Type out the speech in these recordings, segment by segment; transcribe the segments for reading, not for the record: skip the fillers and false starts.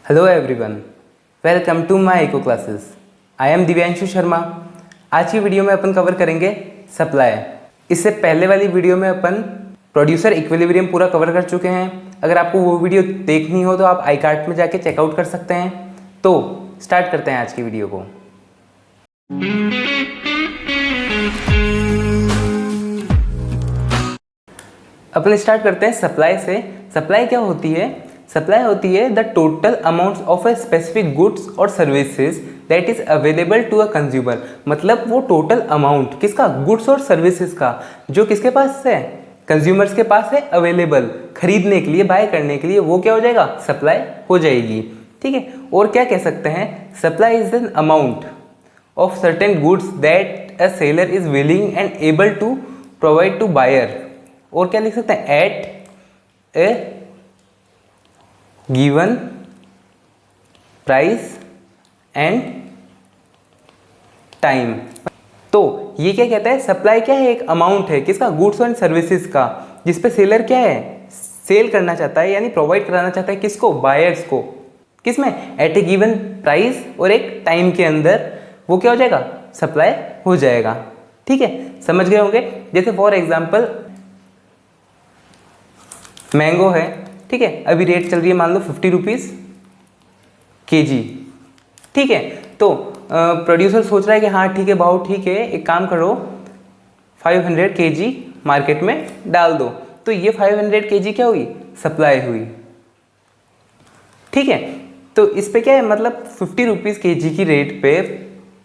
Hello everyone, welcome to my eco classes. I am Divyanshu Sharma. आज की video में अपन cover करेंगे सप्लाई। इससे पहले वाली वीडियो में अपन प्रोड्यूसर इक्विलिब्रियम पूरा कवर कर चुके हैं। अगर आपको वो वीडियो देखनी हो तो आप आई कार्ड में जाके चेकआउट कर सकते हैं। तो स्टार्ट करते हैं आज की वीडियो को। अपन स्टार्ट करते हैं सप्लाई से। सप्लाई क्या होती है? सप्लाई होती है the total amounts of a specific goods और services that is available to a consumer. मतलब वो टोटल अमाउंट किसका? गुड्स और सर्विसेज का, जो किसके पास है? कंज्यूमर्स के पास है, अवेलेबल खरीदने के लिए, बाय करने के लिए। वो क्या हो जाएगा? सप्लाई हो जाएगी। ठीक है। और क्या कह सकते हैं? Supply is an amount of certain goods that a seller is willing and able to provide to buyer. और क्या लिख सकते हैं? At a given price and time. तो ये क्या कहता है? सप्लाई क्या है? एक अमाउंट है किसका? गुड्स एंड सर्विसेज का, जिसपे सेलर क्या है? सेल करना चाहता है, यानी प्रोवाइड कराना चाहता है किसको? बायर्स को। किसमें? एट ए गिवन प्राइस और एक टाइम के अंदर वो क्या हो जाएगा? सप्लाई हो जाएगा। ठीक है, समझ गए होंगे। जैसे फॉर एग्जांपल मैंगो है, ठीक है, अभी रेट चल रही है मान लो 50 रुपीज़ kg। ठीक है, तो प्रोड्यूसर सोच रहा है कि हाँ ठीक है भाव ठीक है, एक काम करो 500 kg मार्केट में डाल दो। तो ये 500 kg क्या हुई? सप्लाई हुई। ठीक है, तो इस पे क्या है? मतलब 50 रुपीज़ kg की रेट पे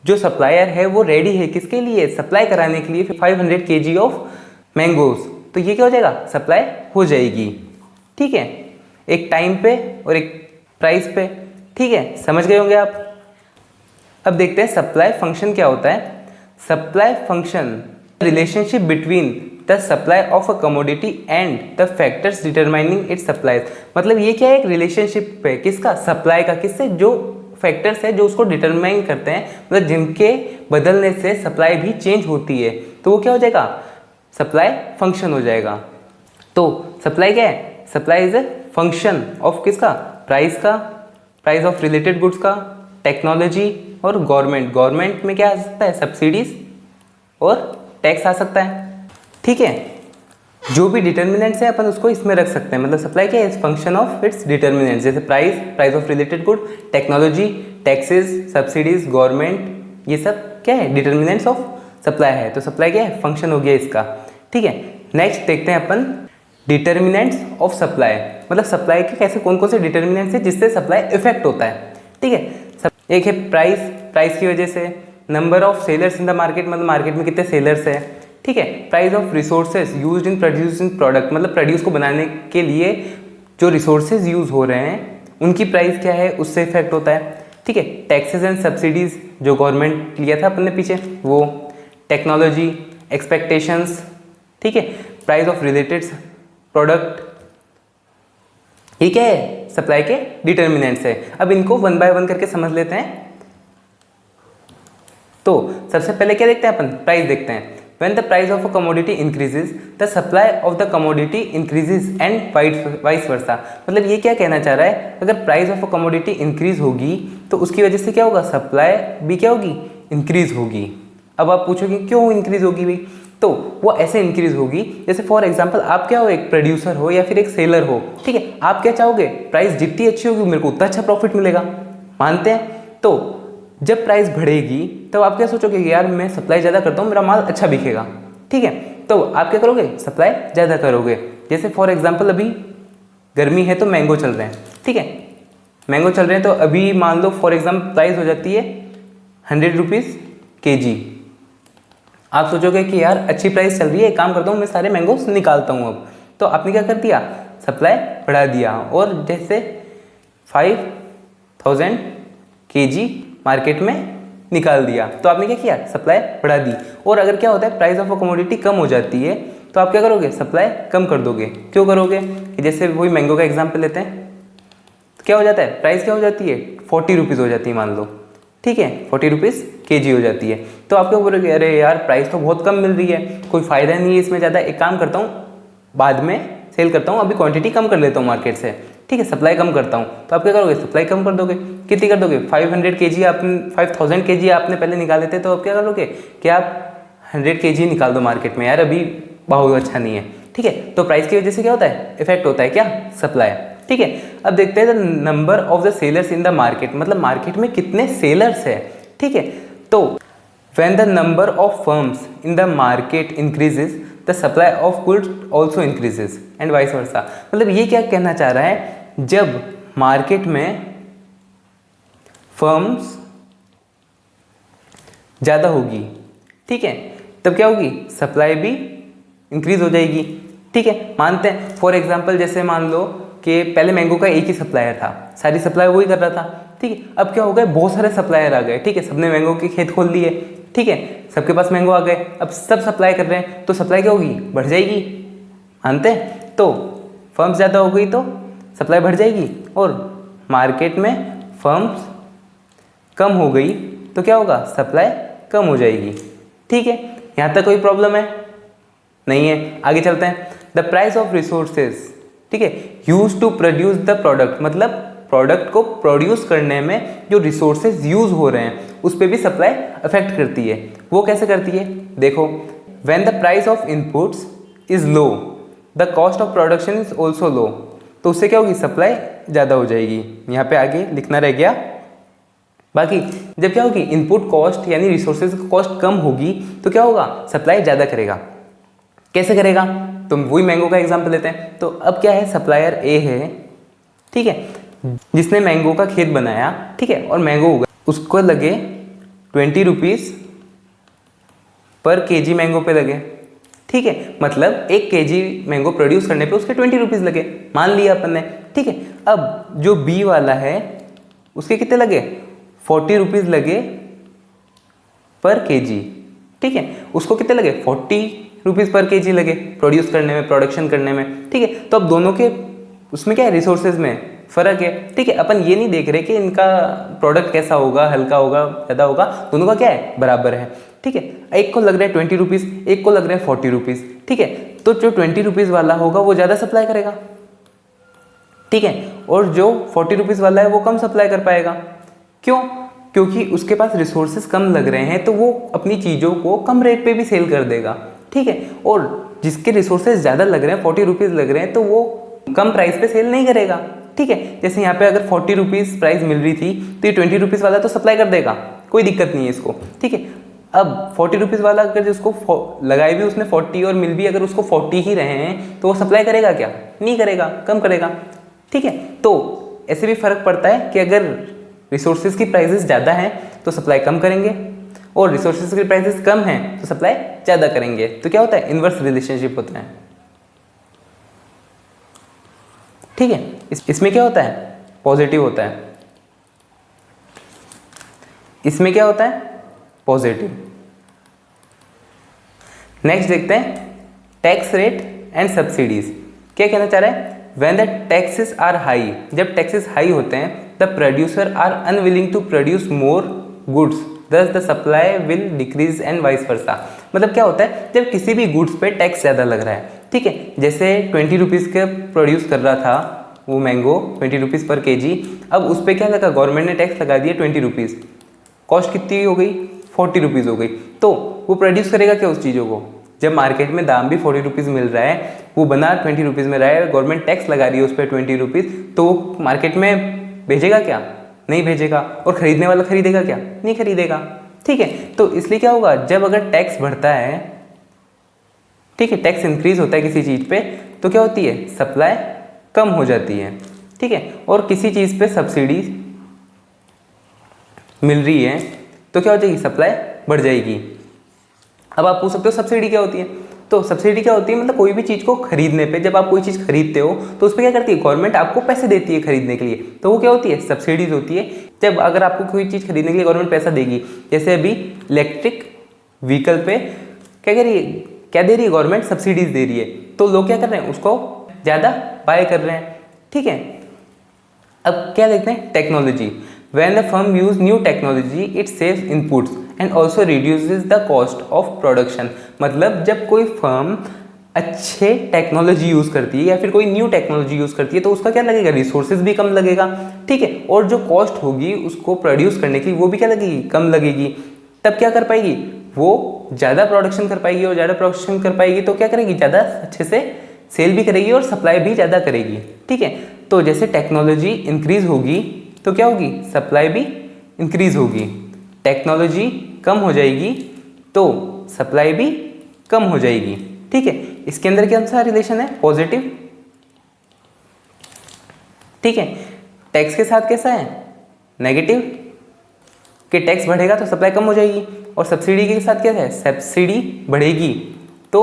जो सप्लायर है वो रेडी है किसके लिए? सप्लाई कराने के लिए 500 kg ऑफ मैंगोज। तो ये क्या हो जाएगा? सप्लाई हो जाएगी। ठीक है, एक टाइम पे और एक प्राइस पे। ठीक है, समझ गए होंगे आप। अब देखते हैं सप्लाई फंक्शन क्या होता है। Supply function relationship between the supply of a commodity and the factors determining it's supply. मतलब ये क्या है? एक रिलेशनशिप है किसका? सप्लाई का। किससे? जो फैक्टर्स है जो उसको डिटरमाइन करते हैं, मतलब जिनके बदलने से सप्लाई भी चेंज होती है। तो वो क्या हो जाएगा? सप्लाई फंक्शन हो जाएगा। तो सप्लाई क्या है? Supply is a function of किसका? प्राइस का, प्राइस ऑफ रिलेटेड गुड्स का, टेक्नोलॉजी और गवर्नमेंट। गवर्नमेंट में क्या आ सकता है? सब्सिडीज और टैक्स आ सकता है। ठीक है, जो भी डिटर्मिनेंट्स है अपन उसको इसमें रख सकते हैं। मतलब सप्लाई क्या है? Function of its determinants. जैसे price, price of related good, technology, taxes, subsidies, government, ये सब क्या है? डिटर्मिनेंट्स ऑफ सप्लाई है। तो सप्लाई क्या है? फंक्शन हो गया इसका। ठीक है, नेक्स्ट देखते हैं अपन डिटर्मिनेंट्स ऑफ सप्लाई। मतलब सप्लाई के कैसे कौन कौन से डिटर्मिनेंट्स है जिससे सप्लाई इफेक्ट होता है। ठीक है, एक है प्राइस, प्राइस की वजह से। Number of sellers in the market, मतलब मार्केट में कितने सेलर्स है। ठीक है, price of resources used in producing product, मतलब प्रोड्यूस को बनाने के लिए जो रिसोर्सेज यूज हो रहे हैं उनकी प्राइस क्या है, उससे इफेक्ट होता है। ठीक है, टैक्सेस एंड सब्सिडीज जो गवर्नमेंट लिया था अपन ने पीछे वो, टेक्नोलॉजी, एक्सपेक्टेशंस। ठीक है, प्राइस ऑफ रिलेटेड प्रोडक्ट, ये क्या है? सप्लाई के डिटर्मिनेंट्स है। अब इनको वन बाय वन करके समझ लेते हैं। तो सबसे पहले क्या देखते हैं अपन? प्राइस देखते हैं। When the price of a commodity increases, the supply of the commodity increases and vice versa। मतलब ये क्या कहना चाह रहा है? अगर price of a commodity increase होगी तो उसकी वजह से क्या होगा? सप्लाई भी क्या होगी? इंक्रीज होगी। अब आप पूछोगे क्यों इंक्रीज होगी भाई? तो वो ऐसे इंक्रीज होगी जैसे फॉर एग्जांपल आप क्या हो? एक प्रोड्यूसर हो या फिर एक सेलर हो। ठीक है, आप क्या चाहोगे? प्राइस जितनी अच्छी होगी मेरे को उतना अच्छा प्रॉफिट मिलेगा। मानते हैं? तो जब प्राइस बढ़ेगी तो आप क्या सोचोगे कि यार मैं सप्लाई ज़्यादा करता हूँ, मेरा माल अच्छा बिकेगा। ठीक है, तो आप क्या करोगे? सप्लाई ज़्यादा करोगे। जैसे फॉर एग्जांपल अभी गर्मी है तो मैंगो चल रहे हैं। ठीक है, मैंगो चल रहे हैं तो अभी मान लो फॉर एग्जांपल प्राइस हो जाती है 100 रुपीज़ kg। आप सोचोगे कि यार अच्छी प्राइस चल रही है, एक काम करता हूँ मैं सारे मैंगोस निकालता हूँ। अब तो आपने क्या कर दिया? सप्लाई बढ़ा दिया और जैसे 5000 kg मार्केट में निकाल दिया। तो आपने क्या किया? सप्लाई बढ़ा दी। और अगर क्या होता है? प्राइस ऑफ अ कमोडिटी कम हो जाती है तो आप क्या करोगे? सप्लाई कम कर दोगे। क्यों करोगे? कि जैसे वही मैंगो का एग्जाम्पल लेते हैं, तो क्या हो जाता है? प्राइस क्या हो जाती है? 40 रुपीज़ हो जाती है मान लो। ठीक है, 40 रुपीज़ kg हो जाती है। तो आप क्या बोलोगे? अरे यार प्राइस तो बहुत कम मिल रही है, कोई फ़ायदा नहीं है इसमें ज़्यादा, एक काम करता हूँ बाद में सेल करता हूँ, अभी क्वांटिटी कम कर लेता हूँ मार्केट से। ठीक है, सप्लाई कम करता हूँ, तो आप क्या करोगे, सप्लाई कम कर दोगे। कितनी कर दोगे, 500 kg आपने 5000 kg आपने पहले निकाले थे, तो अब क्या करोगे कि आप 100 kg निकाल दो मार्केट में, यार अभी भाव अच्छा नहीं है, ठीक है। तो प्राइस की वजह से क्या होता है, इफेक्ट होता है क्या, सप्लाई, ठीक है। अब देखते हैं the number of the sellers in the market, मतलब मार्केट में कितने सेलर्स है, ठीक है। तो when the number of firms in the market increases the supply of goods also increases and vice versa. मतलब ये क्या कहना चाह रहा है, जब मार्केट में फर्म्स ज़्यादा होगी, ठीक है, तब क्या होगी, सप्लाई भी इंक्रीज हो जाएगी, ठीक है। मानते हैं फॉर एग्जांपल, जैसे मान लो कि पहले मैंगो का एक ही सप्लायर था, सारी सप्लाई वही कर रहा था, ठीक है। अब क्या हो गया, बहुत सारे सप्लायर आ गए, ठीक है, सबने मैंगो के खेत खोल लिए, ठीक है, सबके पास मैंगो आ गए, अब सब सप्लाई कर रहे हैं, तो सप्लाई क्या होगी, बढ़ जाएगी, मानते हैं। तो फर्म्स ज़्यादा हो गई तो सप्लाई बढ़ जाएगी, और मार्केट में फर्म्स कम हो गई तो क्या होगा, सप्लाई कम हो जाएगी, ठीक है। यहाँ तक कोई प्रॉब्लम है नहीं है। आगे चलते हैं, द प्राइस ऑफ रिसोर्सेज, ठीक है, use to produce the product, मतलब प्रोडक्ट को प्रोड्यूस करने में जो रिसोर्सेज यूज हो रहे हैं उस पर भी सप्लाई अफेक्ट करती है। वो कैसे करती है, देखो, when the price of inputs is low the cost of production is also low, तो उससे क्या होगी, सप्लाई ज़्यादा हो जाएगी। यहाँ पे आगे लिखना रह गया। बाकी जब क्या होगी, इनपुट कॉस्ट यानी रिसोर्सेज की कॉस्ट कम होगी तो क्या होगा, सप्लाई ज़्यादा करेगा। कैसे करेगा, तो वही मैंगो का एग्जांपल लेते हैं। तो अब क्या है, सप्लायर ए है, ठीक है, जिसने मैंगो का खेत बनाया, ठीक है, और मैंगो उगा, उसको लगे 20 रुपीज़ पर केजी मैंगो पे लगे, ठीक है, मतलब 1 kg मैंगो प्रोड्यूस करने पे उसके 20 रुपीज़ लगे, मान लिया अपन ने, ठीक है। अब जो बी वाला है उसके कितने लगे, 40 रुपीज़ लगे पर केजी, ठीक है, उसको कितने लगे, 40 रुपीज़ पर केजी लगे प्रोड्यूस करने में, प्रोडक्शन करने में, ठीक है। तो अब दोनों के उसमें क्या है, रिसोर्सेज में फ़र्क है, ठीक है। अपन ये नहीं देख रहे कि इनका प्रोडक्ट कैसा होगा, हल्का होगा, ज़्यादा होगा, दोनों का क्या है, बराबर है, ठीक है। एक को लग रहा है 20 रुपीज़, एक को लग रहा है 40 रुपीज़, ठीक है। तो जो 20 रुपीज़ वाला होगा वो ज़्यादा सप्लाई करेगा, ठीक है, और जो 40 रुपीज़ वाला है वो कम सप्लाई कर पाएगा। क्यों, क्योंकि उसके पास रिसोर्सेज कम लग रहे हैं, तो वो अपनी चीज़ों को कम रेट पे भी सेल कर देगा, ठीक है। और जिसके रिसोर्सेज ज़्यादा लग रहे हैं, 40 रुपीज़ लग रहे हैं, तो वो कम प्राइस पे सेल नहीं करेगा, ठीक है। जैसे यहाँ पे अगर 40 रुपीज़ प्राइस मिल रही थी तो ये 20 रुपीज़ वाला तो सप्लाई कर देगा, कोई दिक्कत नहीं है इसको, ठीक है। अब 40 रुपीज़ वाला अगर जिसको लगाई भी उसने 40 और मिल भी अगर उसको 40 ही रहे हैं, तो वो सप्लाई करेगा क्या, नहीं करेगा, कम करेगा, ठीक है। तो ऐसे भी फर्क पड़ता है कि अगर रिसोर्सेज की प्राइसेस ज़्यादा हैं तो सप्लाई कम करेंगे, और रिसोर्सेज की प्राइसेस कम हैं तो सप्लाई ज़्यादा करेंगे। तो क्या होता है, इन्वर्स रिलेशनशिप होता है, ठीक है। इसमें क्या होता है, पॉजिटिव होता है, इसमें क्या होता है, पॉजिटिव। नेक्स्ट देखते हैं, टैक्स रेट एंड सब्सिडीज। क्या कहना चाह रहा है, when the taxes are high, जब टैक्सेस हाई होते हैं, the producer are unwilling to produce more goods, thus the supply will decrease and vice versa. मतलब क्या होता है, जब किसी भी गुड्स पे टैक्स ज़्यादा लग रहा है, ठीक है, जैसे 20 रुपीज़ के प्रोड्यूस कर रहा था वो मैंगो 20 रुपीज़ पर केजी, अब उस पर क्या लगा, गवर्नमेंट ने टैक्स लगा दिया 20 रुपीज़, कॉस्ट कितनी हो गई, 40 रुपीज़ हो गई। तो वो प्रोड्यूस करेगा क्या उस चीज़ों को, जब मार्केट में दाम भी 40 रुपीज़ मिल रहा है, वो बना 20 रुपीज़ में रहा है, गवर्नमेंट टैक्स लगा रही है उस पर 20 रुपीज़, तो वो मार्केट में भेजेगा क्या, नहीं भेजेगा, और ख़रीदने वाला खरीदेगा क्या, नहीं खरीदेगा, ठीक है। तो इसलिए क्या होगा, जब अगर टैक्स बढ़ता है, ठीक है, टैक्स इंक्रीज होता है किसी चीज़ पे, तो क्या होती है, सप्लाई कम हो जाती है, ठीक है। और किसी चीज़ पे सब्सिडी मिल रही है तो क्या हो जाएगी, सप्लाई बढ़ जाएगी। अब आप पूछ सकते हो सब्सिडी क्या होती है, तो सब्सिडी क्या होती है, मतलब कोई भी चीज़ को खरीदने पे, जब आप कोई चीज़ खरीदते हो तो उस पर क्या करती है, गवर्नमेंट आपको पैसे देती है खरीदने के लिए, तो वो क्या होती है, सब्सिडीज होती है। जब अगर आपको कोई चीज़ खरीदने के लिए गवर्नमेंट पैसा देगी, जैसे अभी इलेक्ट्रिक व्हीकल पे क्या कर रही है, क्या दे रही है गवर्नमेंट, सब्सिडीज दे रही है, तो लोग क्या कर रहे हैं, उसको ज़्यादा बाय कर रहे हैं, ठीक है। अब क्या देखते हैं, technology. When the firm use new technology it saves inputs and also reduces the cost of production. मतलब जब कोई फर्म अच्छे टेक्नोलॉजी यूज़ करती है या फिर कोई न्यू टेक्नोलॉजी यूज़ करती है तो उसका क्या लगेगा, रिसोर्सेज भी कम लगेगा, ठीक है। और जो कॉस्ट होगी उसको प्रोड्यूस करने की वो भी क्या लगेगी, कम लगेगी। तब क्या कर पाएगी, वो ज़्यादा प्रोडक्शन कर पाएगी, और ज़्यादा प्रोडक्शन कर पाएगी तो क्या करेगी, ज़्यादा अच्छे से सेल भी करेगी और सप्लाई भी ज़्यादा करेगी, ठीक है। तो जैसे टेक्नोलॉजी इंक्रीज होगी तो क्या होगी, सप्लाई भी इंक्रीज होगी। टेक्नोलॉजी कम हो जाएगी तो सप्लाई भी कम हो जाएगी, ठीक है। इसके अंदर क्या सा रिलेशन है, पॉजिटिव, ठीक है। टैक्स के साथ कैसा है, नेगेटिव, कि टैक्स बढ़ेगा तो सप्लाई कम हो जाएगी, और सब्सिडी के साथ क्या है, सब्सिडी बढ़ेगी तो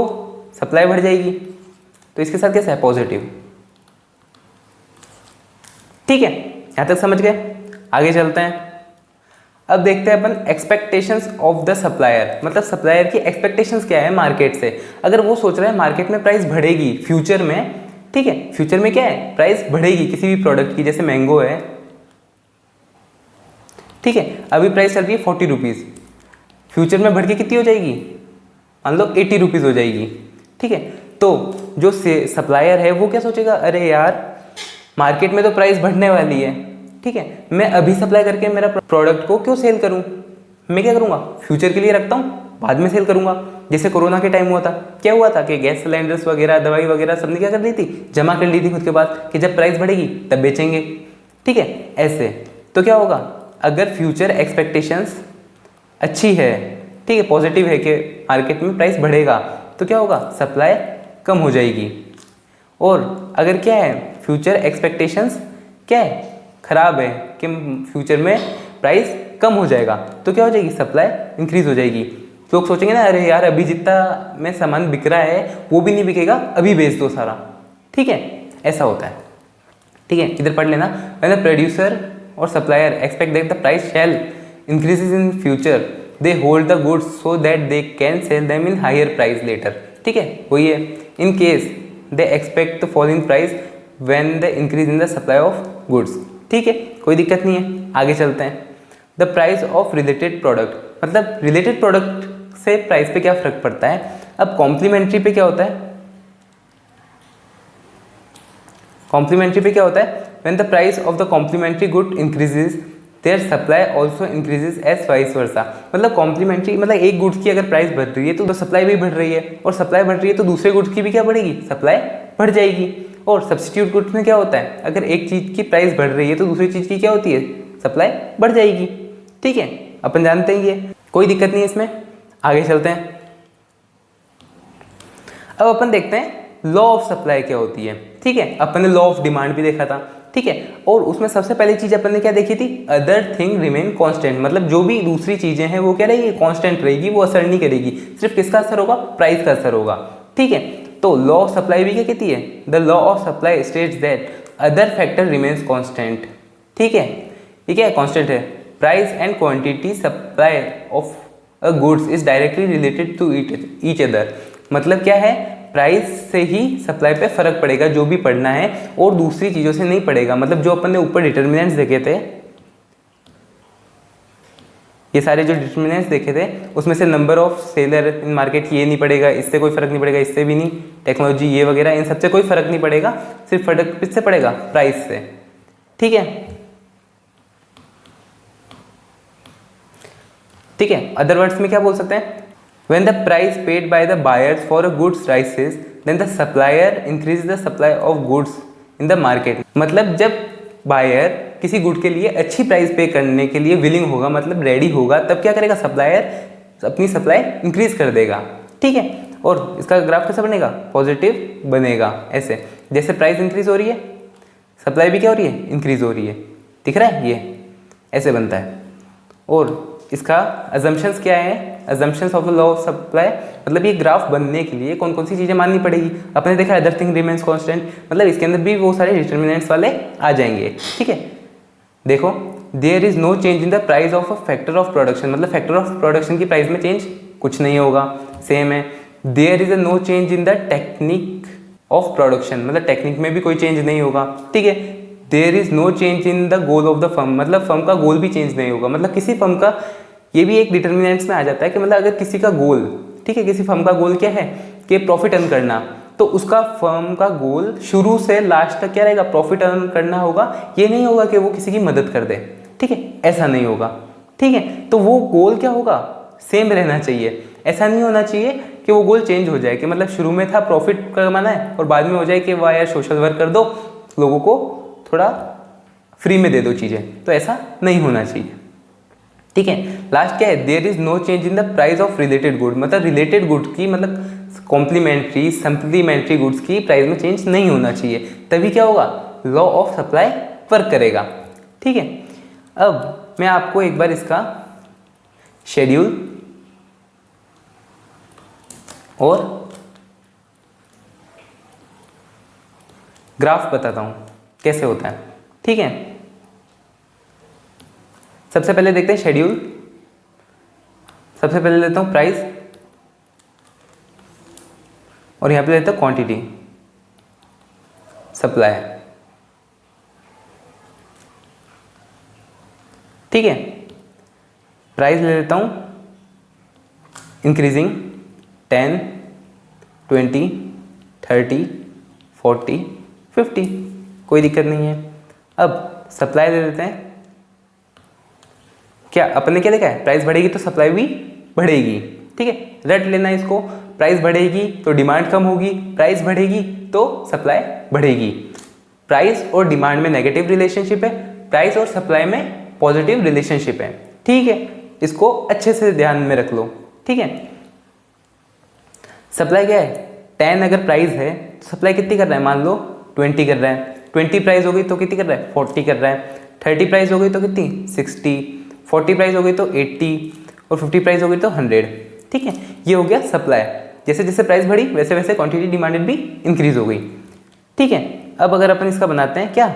सप्लाई बढ़ जाएगी, तो इसके साथ कैसा है, पॉजिटिव, ठीक है। यहां तक समझ गए। आगे चलते हैं। अब देखते हैं अपन एक्सपेक्टेशंस ऑफ द सप्लायर, मतलब सप्लायर की एक्सपेक्टेशंस क्या है मार्केट से। अगर वो सोच रहा है मार्केट में प्राइस बढ़ेगी फ्यूचर में, ठीक है, फ्यूचर में क्या है, प्राइस बढ़ेगी किसी भी प्रोडक्ट की, जैसे मैंगो है, ठीक है, अभी प्राइस चल रही है 40 रुपीज़, फ्यूचर में बढ़ के कितनी हो जाएगी, मान लो 80 रुपीज़ हो जाएगी, ठीक है। तो जो सप्लायर है वो क्या सोचेगा, अरे यार मार्केट में तो प्राइस बढ़ने वाली है, ठीक है, मैं अभी सप्लाई करके मेरा प्रोडक्ट को क्यों सेल करूं, मैं क्या करूंगा, फ्यूचर के लिए रखता हूँ, बाद में सेल करूंगा। जैसे कोरोना के टाइम हुआ था, क्या हुआ था कि गैस सिलेंडर्स वगैरह, दवाई वगैरह सबने क्या कर ली थी, जमा कर ली थी खुद के पास, कि जब प्राइस बढ़ेगी तब बेचेंगे, ठीक है। ऐसे तो क्या होगा, अगर फ्यूचर एक्सपेक्टेशंस अच्छी है, ठीक है, पॉजिटिव है कि मार्केट में प्राइस बढ़ेगा, तो क्या होगा, सप्लाई कम हो जाएगी। और अगर क्या है, फ्यूचर एक्सपेक्टेशंस क्या है, खराब है कि फ्यूचर में प्राइस कम हो जाएगा, तो क्या हो जाएगी, सप्लाई इंक्रीज हो जाएगी। लोग सोचेंगे ना, अरे यार अभी जितना में सामान बिक रहा है वो भी नहीं बिकेगा, अभी बेच दो सारा, ठीक है, ऐसा होता है, ठीक है। इधर पढ़ लेना, व्हेन द प्रोड्यूसर और supplier expect that the price shall increases in future, they hold the goods so that they can sell them in higher price later, ठीक है, वही है। In case they expect the fall in price when the increase in the supply of goods, ठीक है, कोई दिक्कत नहीं है। आगे चलते हैं। The price of related product, मतलब रिलेटेड प्रोडक्ट से प्राइस पे क्या फर्क पड़ता है। अब कॉम्प्लीमेंट्री पे क्या होता है, कॉम्प्लीमेंट्री पे क्या होता है, when the price of the complementary good increases their supply also increases as vice versa. मतलब कॉम्प्लीमेंट्री मतलब एक गुड्स की अगर प्राइस बढ़ रही है तो सप्लाई भी बढ़ रही है, और सप्लाई बढ़ रही है तो दूसरे गुड्स की भी क्या बढ़ेगी, सप्लाई बढ़ जाएगी। और सब्स्टिट्यूट गुड्स में क्या होता है, अगर एक चीज़ की प्राइस बढ़ रही है तो दूसरी चीज़ की क्या होती है, सप्लाई बढ़ जाएगी, ठीक है, अपन जानते हैं ये, कोई दिक्कत नहीं है इसमें। आगे चलते हैं। अब अपन देखते हैं लॉ ऑफ सप्लाई क्या होती है, ठीक है। अपन ने लॉ ऑफ डिमांड भी देखा था, ठीक है, और उसमें सबसे पहली चीज अपन ने क्या देखी थी, अदर थिंग रिमेन कांस्टेंट, मतलब जो भी दूसरी चीजें हैं वो क्या रहेगी, कांस्टेंट रहेगी, वो असर नहीं करेगी, सिर्फ किसका असर होगा, प्राइस का असर होगा, ठीक है। तो लॉ ऑफ सप्लाई भी क्या कहती है, the law of supply states that other factor remains constant, ठीक है, ये क्या है, कांस्टेंट है। Price and quantity supply of a goods is directly related to each other, मतलब क्या है, प्राइस से ही सप्लाई पे फर्क पड़ेगा जो भी पड़ना है, और दूसरी चीज़ों से नहीं पड़ेगा। मतलब जो अपन ने ऊपर डिटर्मिनेंट्स देखे थे, ये सारे जो डिटर्मिनेंट्स देखे थे उसमें से number of seller in market ये नहीं पड़ेगा, इससे कोई फर्क नहीं पड़ेगा, इससे भी नहीं, टेक्नोलॉजी ये वगैरह इन सबसे कोई फर्क नहीं पड़ेगा, सिर्फ फर्क किससे पड़ेगा, प्राइस से, ठीक है, ठीक है। अदर वर्ड्स में क्या बोल सकते हैं, when the price paid by the buyers for a goods rises, then the supplier increases the supply of goods in the market। मतलब जब बायर किसी गुड के लिए अच्छी प्राइस पे करने के लिए विलिंग होगा, मतलब रेडी होगा, तब क्या करेगा, सप्लायर अपनी सप्लाई इंक्रीज कर देगा, ठीक है। और इसका ग्राफ कैसा बनेगा, पॉजिटिव बनेगा, ऐसे जैसे प्राइस इंक्रीज हो रही है सप्लाई भी क्या हो रही है, इंक्रीज हो रही है, दिख रहा है, ये ऐसे बनता है। और इसका अजम्पशंस क्या है, assumptions of the law of supply, मतलब ये ग्राफ बनने के लिए कौन कौन सी चीज़ें माननी पड़ेगी, अपने देखा अदर थिंग रिमेन्स कांस्टेंट, मतलब इसके अंदर भी वो सारे डिटर्मिनेंट्स वाले आ जाएंगे, ठीक है। देखो, there is no change in the price of a factor of production, मतलब फैक्टर ऑफ प्रोडक्शन की प्राइस में चेंज कुछ नहीं होगा, सेम है। There is a no change in the technique of production, मतलब टेक्निक में भी कोई चेंज नहीं होगा, ठीक है। There is no change in the goal of the firm, मतलब फर्म का गोल भी चेंज नहीं होगा, मतलब किसी फर्म का, ये भी एक डिटर्मिनेंट्स में आ जाता है कि मतलब अगर किसी का गोल, ठीक है, किसी फर्म का गोल क्या है कि प्रॉफिट अर्न करना, तो उसका फर्म का गोल शुरू से लास्ट तक क्या रहेगा, प्रॉफिट अर्न करना होगा। ये नहीं होगा कि वो किसी की मदद कर दे, ठीक है, ऐसा नहीं होगा, ठीक है। तो वो गोल क्या होगा, सेम रहना चाहिए। ऐसा नहीं होना चाहिए कि वो गोल चेंज हो जाए, कि मतलब शुरू में था प्रॉफिट कमाना है और बाद में हो जाए कि वाह यार सोशल वर्क कर दो, लोगों को थोड़ा फ्री में दे दो चीज़ें। तो ऐसा नहीं होना चाहिए, ठीक है। लास्ट क्या है, there is no change in the price of related good, मतलब रिलेटेड गुड्स की, मतलब कॉम्प्लीमेंट्री सप्लीमेंट्री गुड्स की प्राइस में चेंज नहीं होना चाहिए। तभी क्या होगा, लॉ ऑफ सप्लाई वर्क करेगा, ठीक है। अब मैं आपको एक बार इसका शेड्यूल और ग्राफ बताता हूं कैसे होता है, ठीक है। सबसे पहले देखते हैं शेड्यूल। सबसे पहले लेता हूं प्राइस और यहां पे लेता हूं क्वांटिटी सप्लाई, ठीक है। प्राइस ले लेता हूं इंक्रीजिंग 10, 20, 30, 40, 50, कोई दिक्कत नहीं है। अब सप्लाई ले लेते हैं। क्या अपन ने क्या देखा है, प्राइस बढ़ेगी तो सप्लाई भी बढ़ेगी, ठीक है। रट लेना इसको, प्राइस बढ़ेगी तो डिमांड कम होगी, प्राइस बढ़ेगी तो सप्लाई बढ़ेगी। प्राइस और डिमांड में नेगेटिव रिलेशनशिप है, प्राइस और सप्लाई में पॉजिटिव रिलेशनशिप है, ठीक है। इसको अच्छे से ध्यान में रख लो, ठीक है। सप्लाई क्या है, 10 अगर प्राइस है तो सप्लाई कितनी कर रहा है, मान लो 20 कर रहा है। 20 प्राइस हो गई तो कितनी कर रहा है, 40 कर रहा है। 30 प्राइस हो गई तो कितनी, 60। 40 प्राइस हो गई तो 80 और 50 प्राइस हो गई तो 100, ठीक है। ये हो गया सप्लाई। जैसे जैसे प्राइस बढ़ी वैसे वैसे क्वांटिटी डिमांडेड भी इंक्रीज हो गई, ठीक है। अब अगर अपन इसका बनाते हैं क्या,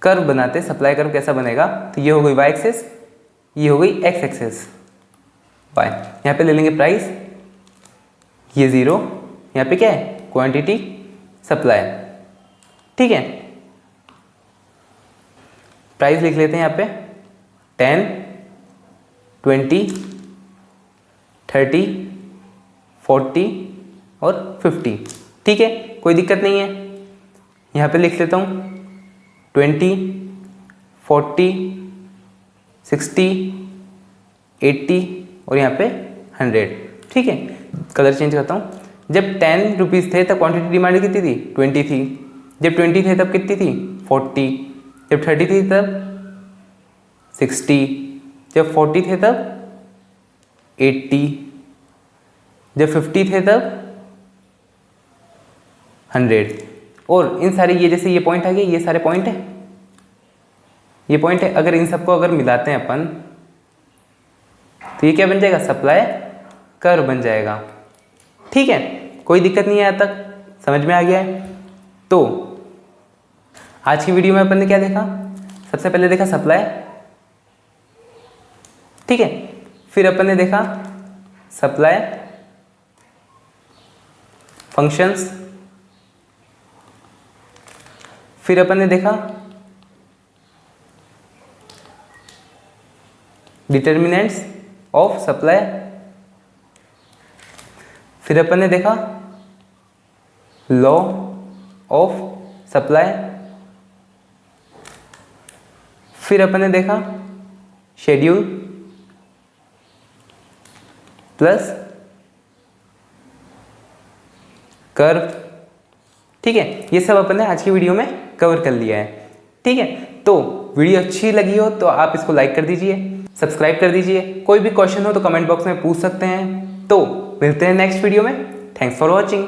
कर्व बनाते हैं, सप्लाई कर्व कैसा बनेगा, तो ये हो गई वाई एक्सेस, ये हो गई एक्स एक्सेस वाई। यहाँ पे ले लेंगे प्राइस, ये 0, यहाँ पे क्या है क्वांटिटी सप्लाई, ठीक है। प्राइस लिख लेते हैं यहाँ पे 10, 20, 30, 40 और 50, ठीक है, कोई दिक्कत नहीं है। यहाँ पे लिख लेता हूँ 20, 40, 60, 80 और यहाँ पे 100, ठीक है। कलर चेंज करता हूँ। जब 10 रुपीज़ थे तब क्वांटिटी डिमांड कितनी थी, 20 थी। जब 20 थे तब कितनी थी, 40। जब 30 थी तब 60। जब 40 थे तब 80। जब 50 थे तब 100। और इन सारे ये जैसे ये पॉइंट आ गए, ये सारे पॉइंट है, ये पॉइंट है। अगर इन सबको अगर मिलाते हैं अपन तो ये क्या बन जाएगा, सप्लाई कर्व बन जाएगा, ठीक है। कोई दिक्कत नहीं है, यहाँ तक समझ में आ गया है। तो आज की वीडियो में अपन ने क्या देखा, सबसे पहले देखा सप्लाई, ठीक है। फिर अपन ने देखा सप्लाई फंक्शंस, फिर अपन ने देखा डिटर्मिनेंट्स ऑफ सप्लाई, फिर अपन ने देखा लॉ ऑफ सप्लाई, फिर अपन ने देखा शेड्यूल प्लस कर्व, ठीक है। ये सब अपन ने आज की वीडियो में कवर कर लिया है, ठीक है। तो वीडियो अच्छी लगी हो तो आप इसको लाइक कर दीजिए, सब्सक्राइब कर दीजिए। कोई भी क्वेश्चन हो तो कमेंट बॉक्स में पूछ सकते हैं। तो मिलते हैं नेक्स्ट वीडियो में। Thanks for watching.